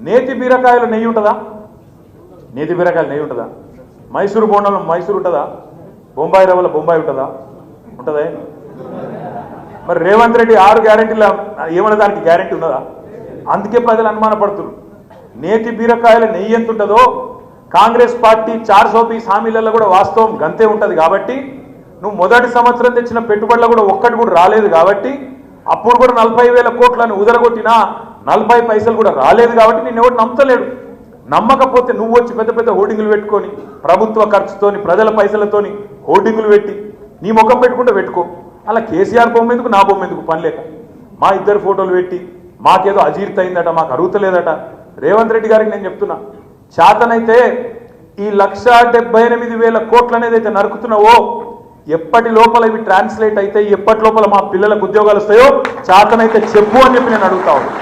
నేతి బీరకాయలు నెయ్యి ఉంటుందా? నేతి బీరకాయలు నెయ్యి ఉంటుందా? మైసూరు బోండంలో మైసూరు ఉంటుందా? బొంబాయి రవ్వలో బొంబాయి ఉంటుందా? ఉంటుందే. మరి రేవంత్ రెడ్డి 6 గ్యారెంటీల ఏమన్నా దానికి గ్యారెంటీ ఉన్నదా? అందుకే ప్రజలు అనుమానపడుతున్నారు. నేతి బీరకాయల నెయ్యి ఎంత ఉంటుందో కాంగ్రెస్ పార్టీ 420 హామీలలో కూడా వాస్తవం గంతే ఉంటుంది. కాబట్టి నువ్వు మొదటి సంవత్సరం తెచ్చిన పెట్టుబడులు కూడా ఒక్కటి కూడా రాలేదు. కాబట్టి అప్పుడు కూడా 40,000 కోట్లను ఉదరగొట్టినా 40 పైసలు కూడా రాలేదు. కాబట్టి నేను ఎవరు నమ్మతలేడు. నమ్మకపోతే నువ్వు వచ్చి పెద్ద పెద్ద హోర్డింగులు పెట్టుకొని ప్రభుత్వ ఖర్చుతోని ప్రజల పైసలతోని హోర్డింగులు పెట్టి నీ ముఖం పెట్టుకుంటే పెట్టుకో. అలా కేసీఆర్ బొమ్మ ఎందుకు, నా బొమ్మ ఎందుకు? పని లేక మా ఇద్దరు ఫోటోలు పెట్టి మాకేదో అజీర్తి అయిందట, మాకు అరుగుతలేదట. రేవంత్ రెడ్డి గారికి నేను చెప్తున్నా, చేతనైతే ఈ 1,78,000 కోట్లు అనేది అయితే నరుకుతున్నావో ఎప్పటి లోపల ఇవి ట్రాన్స్లేట్ అయితే ఎప్పటి లోపల మా పిల్లలకు ఉద్యోగాలు వస్తాయో చేతనైతే చెప్పు అని చెప్పి నేను అడుగుతా ఉన్నాను.